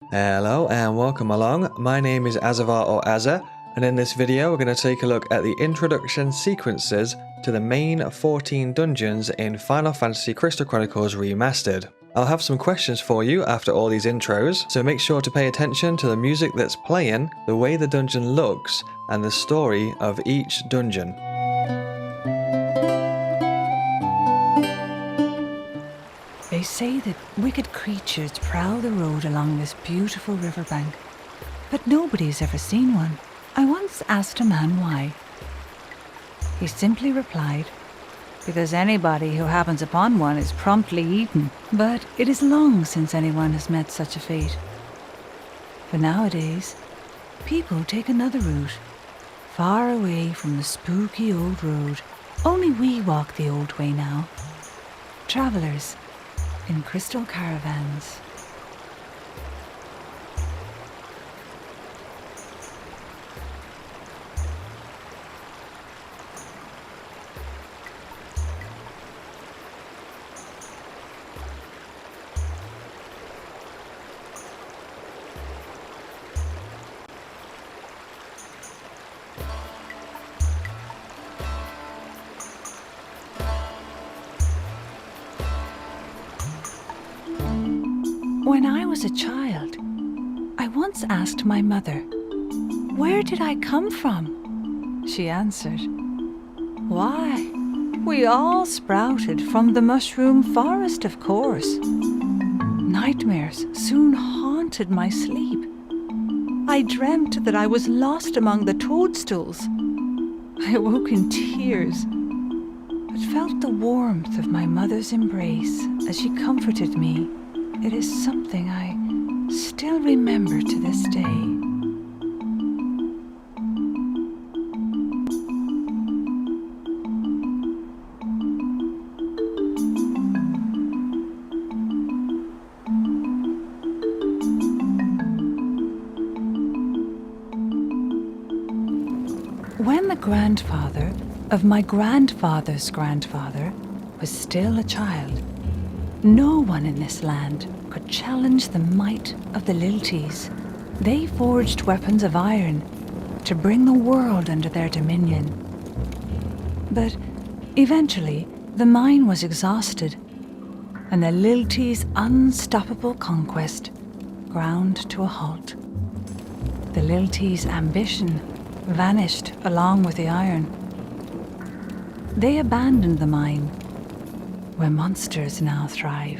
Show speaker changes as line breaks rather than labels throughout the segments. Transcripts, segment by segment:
Hello and welcome along. My name is Azzavhar or Azza, and in this video we're going to take a look at the introduction sequences to the main 14 dungeons in Final Fantasy Crystal Chronicles Remastered. I'll have some questions for you after all these intros, so make sure to pay attention to the music that's playing, the way the dungeon looks, and the story of each dungeon.
They say that wicked creatures prowl the road along this beautiful riverbank, but nobody's ever seen one. I once asked a man why. He simply replied, because anybody who happens upon one is promptly eaten. But it is long since anyone has met such a fate. For nowadays, people take another route, far away from the spooky old road. Only we walk the old way now. Travelers in crystal caravans. When I was a child, I once asked my mother, "Where did I come from?" She answered, "Why, we all sprouted from the mushroom forest, of course." Nightmares soon haunted my sleep. I dreamt that I was lost among the toadstools. I awoke in tears, but felt the warmth of my mother's embrace as she comforted me. It is something I still remember to this day. When the grandfather of my grandfather's grandfather was still a child, no one in this land could challenge the might of the Lilties. They forged weapons of iron to bring the world under their dominion. But eventually, the mine was exhausted, and the Lilties' unstoppable conquest ground to a halt. The Lilties' ambition vanished along with the iron. They abandoned the mine, where monsters now thrive.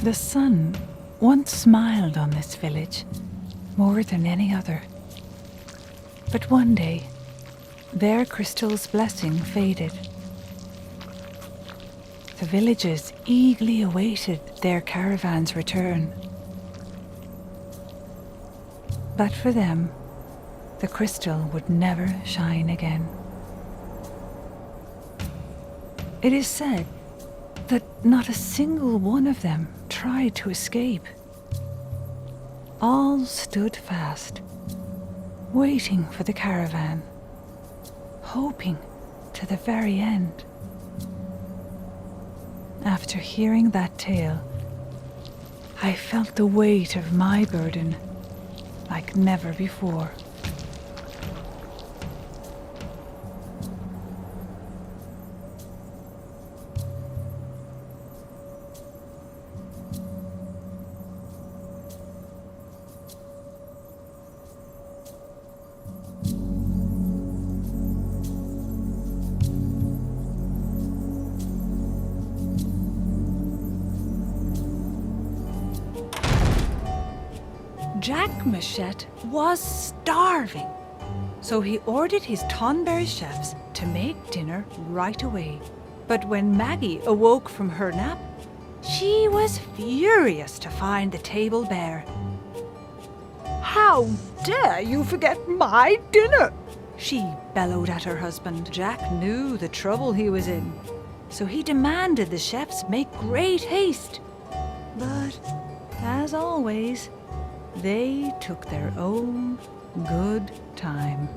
The sun once smiled on this village more than any other. But one day, their crystal's blessing faded. The villagers eagerly awaited their caravan's return. But for them, the crystal would never shine again. It is said that not a single one of them tried to escape. All stood fast, waiting for the caravan, hoping to the very end. After hearing that tale, I felt the weight of my burden like never before. Jack Machette was starving, so he ordered his Tonberry chefs to make dinner right away. But when Maggie awoke from her nap, she was furious to find the table bare. How dare you forget my dinner? She bellowed at her husband. Jack knew the trouble he was in, so he demanded the chefs make great haste. But, as always, they took their own good time.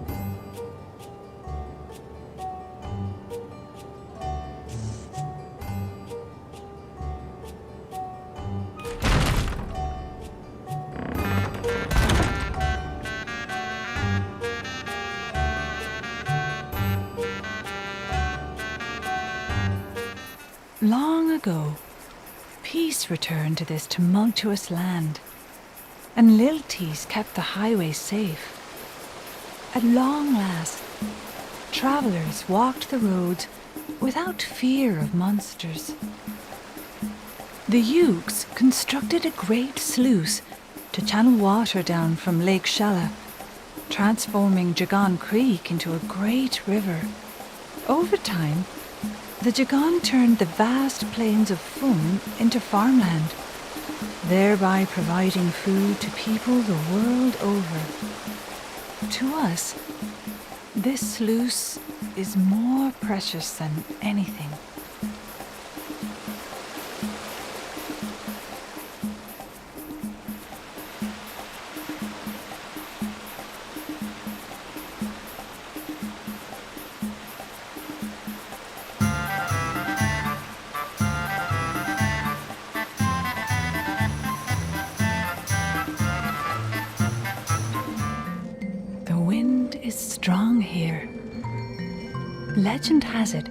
Long ago, peace returned to this tumultuous land, and Lilties kept the highway safe. At long last, travelers walked the roads without fear of monsters. The Yugs constructed a great sluice to channel water down from Lake Shalla, transforming Jagon Creek into a great river. Over time, the Jagon turned the vast plains of Fum into farmland, thereby providing food to people the world over. To us, this sluice is more precious than anything. Strong here. Legend has it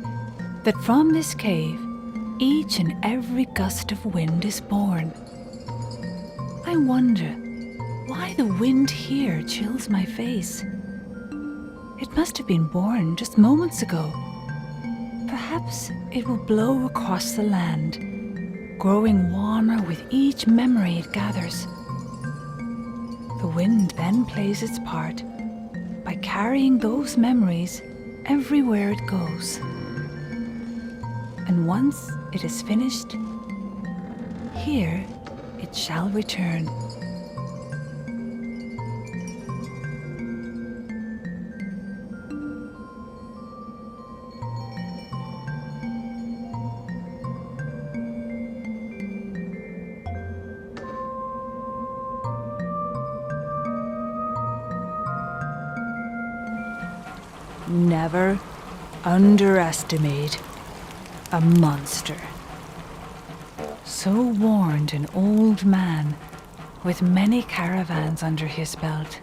that from this cave, each and every gust of wind is born. I wonder why the wind here chills my face. It must have been born just moments ago. Perhaps it will blow across the land, growing warmer with each memory it gathers. The wind then plays its part by carrying those memories everywhere it goes. And once it is finished, here it shall return. Never underestimate a monster. So warned an old man with many caravans under his belt.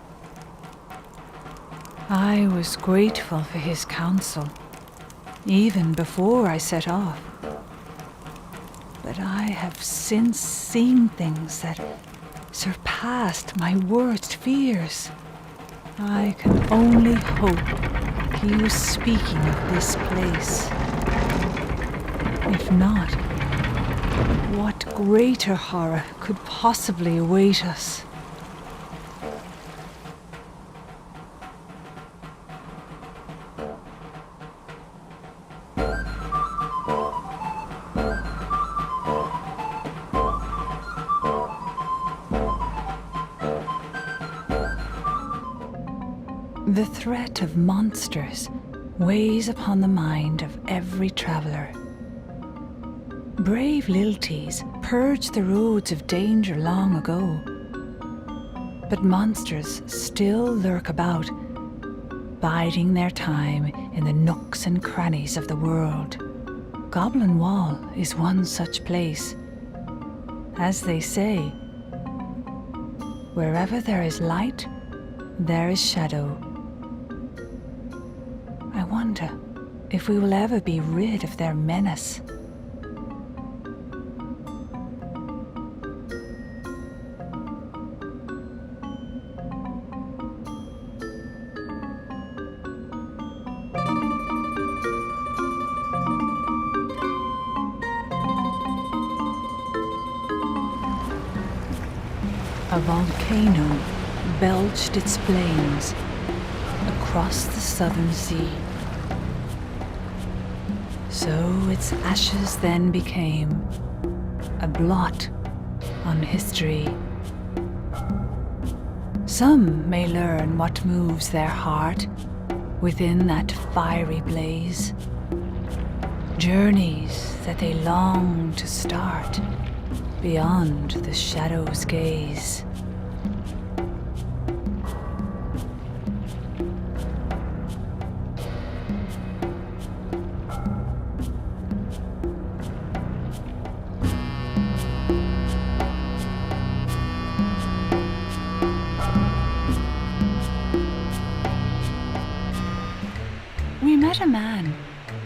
I was grateful for his counsel, even before I set off. But I have since seen things that surpassed my worst fears. I can only hope he was speaking of this place. If not, what greater horror could possibly await us? The threat of monsters weighs upon the mind of every traveler. Brave Lilties purged the roads of danger long ago, but monsters still lurk about, biding their time in the nooks and crannies of the world. Goblin Wall is one such place. As they say, wherever there is light, there is shadow. I wonder if we will ever be rid of their menace. A volcano belched its flames across the southern sea. So its ashes then became a blot on history. Some may learn what moves their heart within that fiery blaze. Journeys that they long to start beyond the shadow's gaze. We met a man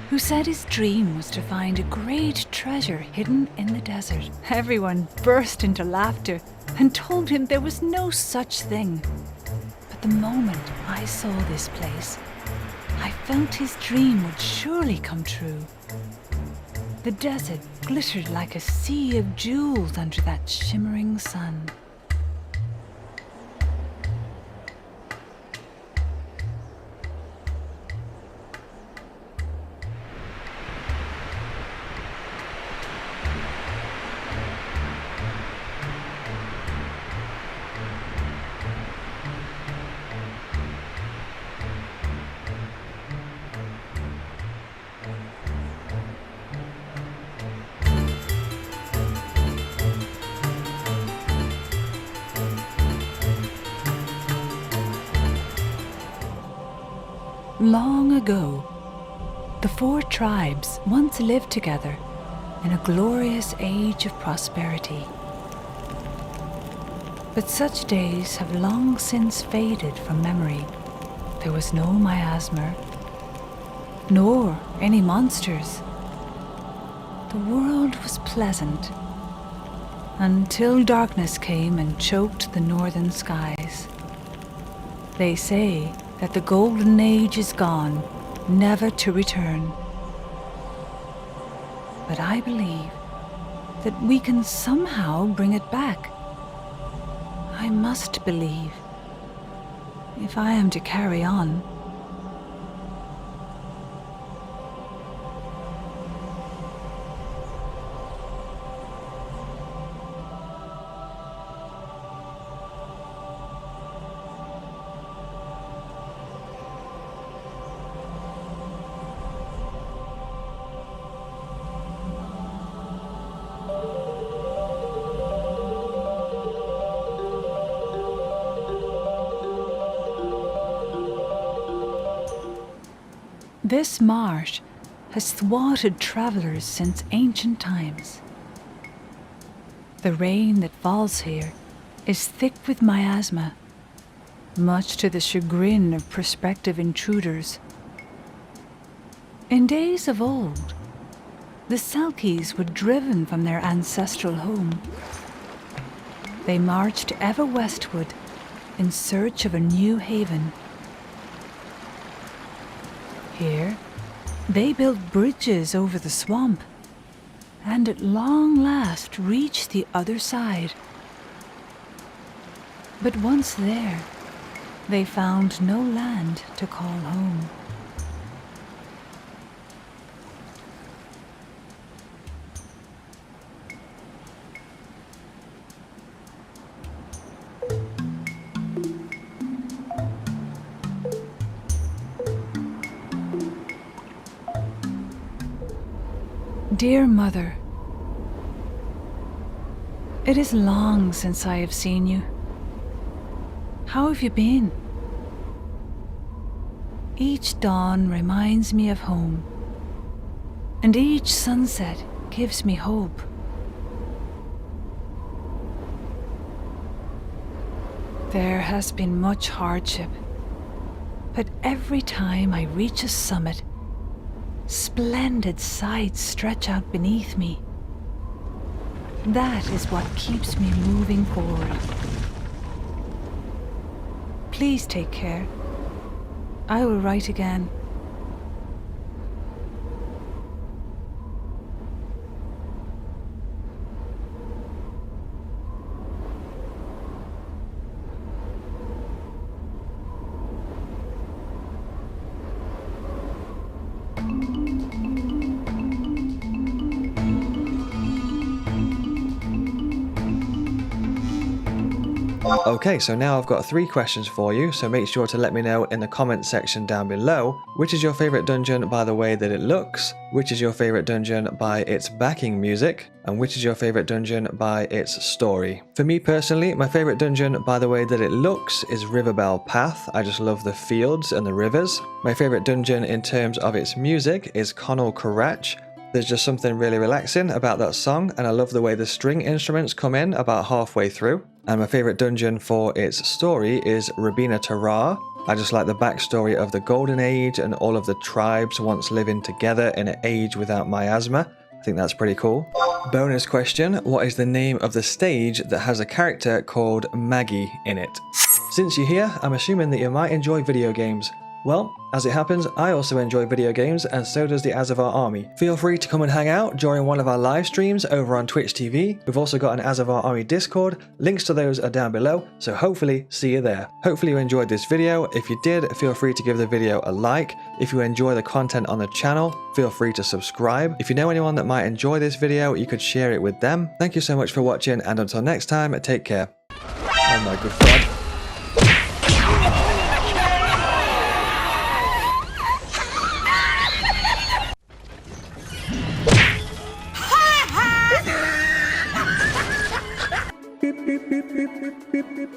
who said his dream was to find a great treasure hidden in the desert. Everyone burst into laughter and told him there was no such thing. But the moment I saw this place, I felt his dream would surely come true. The desert glittered like a sea of jewels under that shimmering sun. Long ago, the 4 tribes once lived together in a glorious age of prosperity. But such days have long since faded from memory. There was no miasma, nor any monsters. The world was pleasant, until darkness came and choked the northern skies. They say that the golden age is gone, never to return. But I believe that we can somehow bring it back. I must believe, if I am to carry on. This marsh has thwarted travelers since ancient times. The rain that falls here is thick with miasma, much to the chagrin of prospective intruders. In days of old, the Selkies were driven from their ancestral home. They marched ever westward in search of a new haven. Here, they built bridges over the swamp, and at long last reached the other side. But once there, they found no land to call home. Dear Mother, it is long since I have seen you. How have you been? Each dawn reminds me of home, and each sunset gives me hope. There has been much hardship, but every time I reach a summit, splendid sights stretch out beneath me. That is what keeps me moving forward. Please take care. I will write again.
Okay, so now I've got 3 questions for you, so make sure to let me know in the comment section down below, which is your favourite dungeon by the way that it looks, which is your favourite dungeon by its backing music, and which is your favourite dungeon by its story. For me personally, my favourite dungeon by the way that it looks is Riverbell Path. I just love the fields and the rivers. My favourite dungeon in terms of its music is Conal Karach. There's just something really relaxing about that song, and I love the way the string instruments come in about halfway through. And my favourite dungeon for its story is Rabina Tarar. I just like the backstory of the Golden Age and all of the tribes once living together in an age without miasma. I think that's pretty cool. Bonus question, what is the name of the stage that has a character called Maggie in it? Since you're here, I'm assuming that you might enjoy video games. Well, as it happens, I also enjoy video games, and so does the Azzavhar army. Feel free to come and hang out during one of our live streams over on Twitch TV. We've also got an Azzavhar army Discord. Links to those are down below, so hopefully see you there. Hopefully you enjoyed this video. If you did, feel free to give the video a like. If you enjoy the content on the channel, feel free to subscribe. If you know anyone that might enjoy this video, you could share it with them. Thank you so much for watching, and until next time, take care. Oh my good God.
Beep, beep, beep, beep, beep, beep, beep.